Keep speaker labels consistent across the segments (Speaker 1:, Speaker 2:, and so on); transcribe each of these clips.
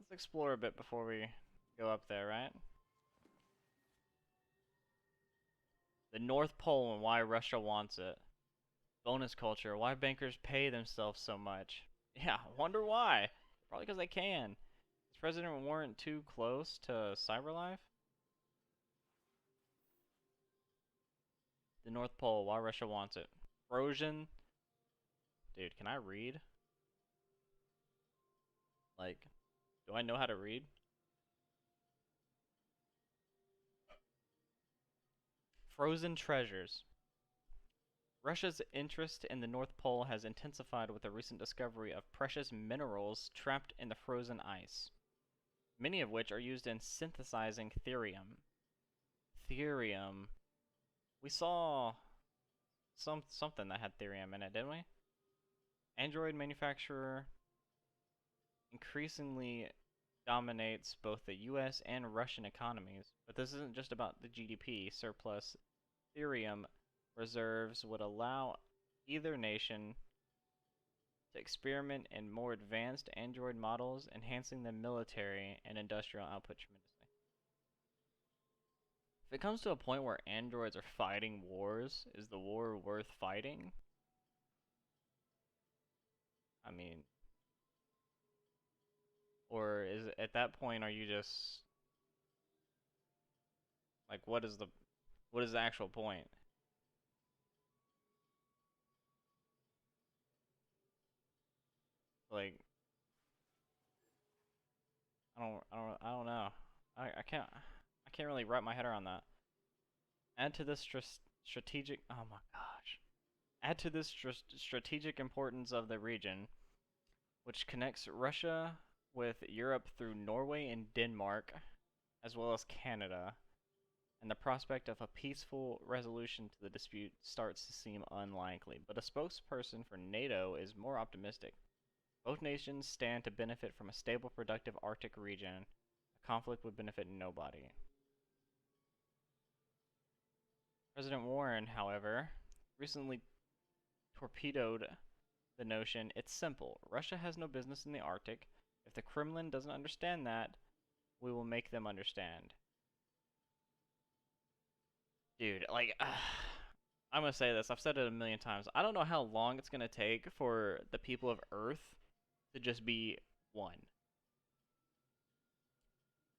Speaker 1: let's explore a bit before we go up there, right? The North Pole and why Russia wants it. Bonus culture, why bankers pay themselves so much. Yeah, wonder why. Probably because they can. Is President Warren too close to Cyberlife? The North Pole, why Russia wants it. Frozen. Dude, can I read? Like, do I know how to read? Frozen treasures. Russia's interest in the North Pole has intensified with the recent discovery of precious minerals trapped in the frozen ice, many of which are used in synthesizing therium. Therium. We saw something that had therium in it, didn't we? Android manufacturer increasingly dominates both the US and Russian economies, but this isn't just about the GDP surplus. Therium reserves would allow either nation to experiment in more advanced Android models, enhancing the military and industrial output tremendously. If it comes to a point where androids are fighting wars, is the war worth fighting? I mean, or is it, at that point, are you just like, what is the actual point? Like, I don't know. I can't really wrap my head around that. Add to this strategic, oh my gosh. Add to this strategic importance of the region, which connects Russia with Europe through Norway and Denmark, as well as Canada, and the prospect of a peaceful resolution to the dispute starts to seem unlikely. But a spokesperson for NATO is more optimistic. Both nations stand to benefit from a stable, productive Arctic region. A conflict would benefit nobody. President Warren, however, recently torpedoed the notion. It's simple. Russia has no business in the Arctic. If the Kremlin doesn't understand that, we will make them understand. Dude, like, I'm gonna say this. I've said it a million times. I don't know how long it's gonna take for the people of Earth to just be one.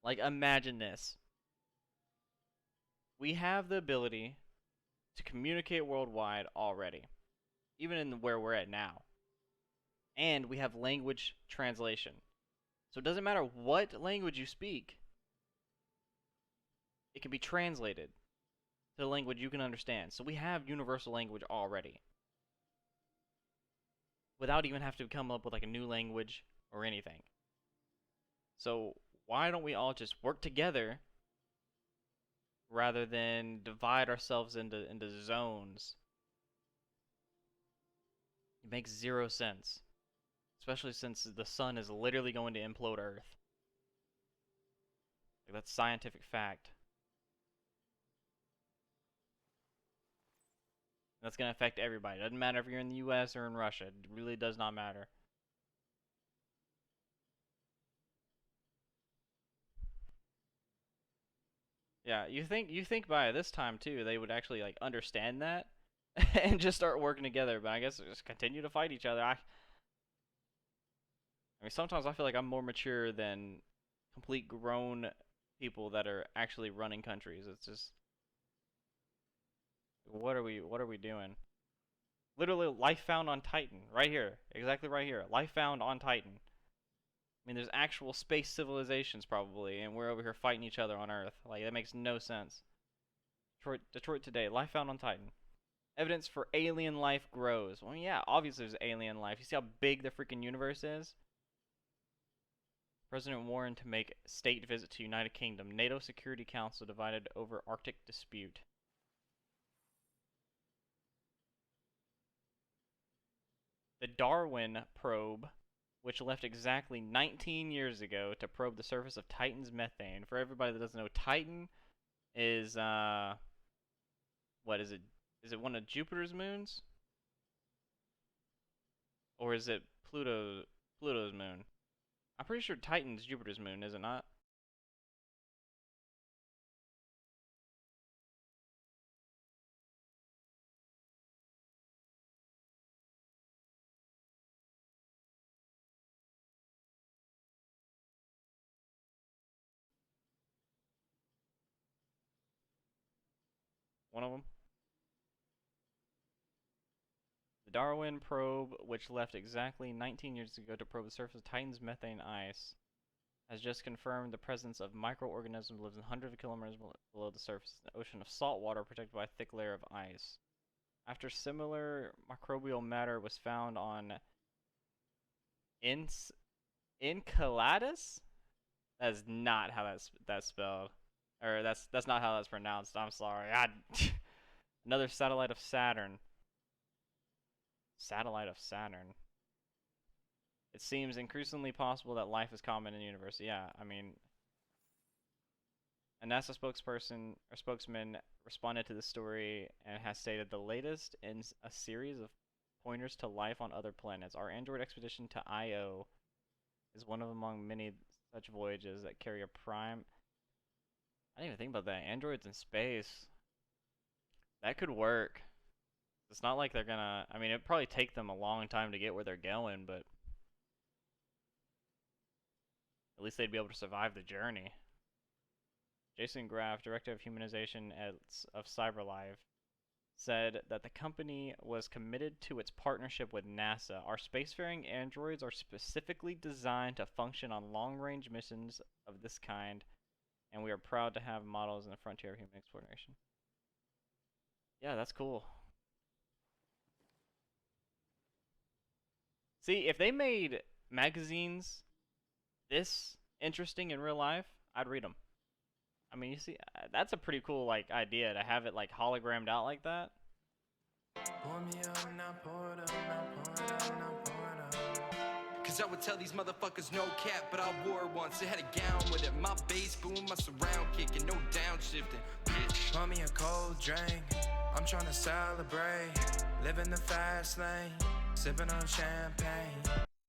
Speaker 1: Like, imagine this. We have the ability to communicate worldwide already, even in where we're at now. And we have language translation. So it doesn't matter what language you speak, it can be translated to the language you can understand. So we have universal language already, without even having to come up with like a new language or anything. So why don't we all just work together rather than divide ourselves into zones? It makes zero sense, especially since the sun is literally going to implode Earth. Like, that's scientific fact. That's going to affect everybody. It doesn't matter if you're in the US or in Russia. It really does not matter. Yeah, you think by this time too they would actually like understand that and just start working together, but I guess they just continue to fight each other. I mean sometimes I feel like I'm more mature than complete grown people that are actually running countries. It's just what are we doing? Literally life found on Titan, right here. Exactly right here. Life found on Titan. I mean there's actual space civilizations probably and we're over here fighting each other on Earth. Like that makes no sense. Detroit today, life found on Titan. Evidence for alien life grows. Well, yeah, obviously there's alien life. You see how big the freaking universe is? President Warren to make state visit to United Kingdom. NATO Security Council divided over Arctic dispute. The Darwin probe, which left exactly 19 years ago to probe the surface of Titan's methane. For everybody that doesn't know, Titan is, what is it? Is it one of Jupiter's moons? Or is it Pluto's moon? I'm pretty sure Titan's Jupiter's moon, is it not? One of them. The Darwin probe, which left exactly 19 years ago to probe the surface of Titan's methane ice, has just confirmed the presence of microorganisms living hundreds of kilometers below the surface, an ocean of salt water protected by a thick layer of ice. After similar microbial matter was found on Enceladus? That is not how that's spelled, or that's not how that's pronounced. I'm sorry. Another satellite of Saturn. Satellite of Saturn. It seems increasingly possible that life is common in the universe. Yeah, I mean, a NASA spokesperson or spokesman responded to the story and has stated the latest in a series of pointers to life on other planets. Our Android expedition to Io is one of among many such voyages that carry a prime. I didn't even think about that. Androids in space. That could work. It's not like they're gonna. I mean, it'd probably take them a long time to get where they're going, but at least they'd be able to survive the journey. Jason Graff, director of humanization of CyberLife, said that the company was committed to its partnership with NASA. Our spacefaring androids are specifically designed to function on long-range missions of this kind, and we are proud to have models in the frontier of human exploration. Yeah, that's cool. See, if they made magazines this interesting in real life, I'd read them. I mean, you see, that's a pretty cool like idea to have it like hologrammed out like that. Cause I would tell these motherfuckers no cap, but I wore once. It had a gown with it. My bass boom, my surround kicking, no downshifting. Bitch. Pour me a cold drink. I'm trying to celebrate. Living the fast lane. Sipping on champagne.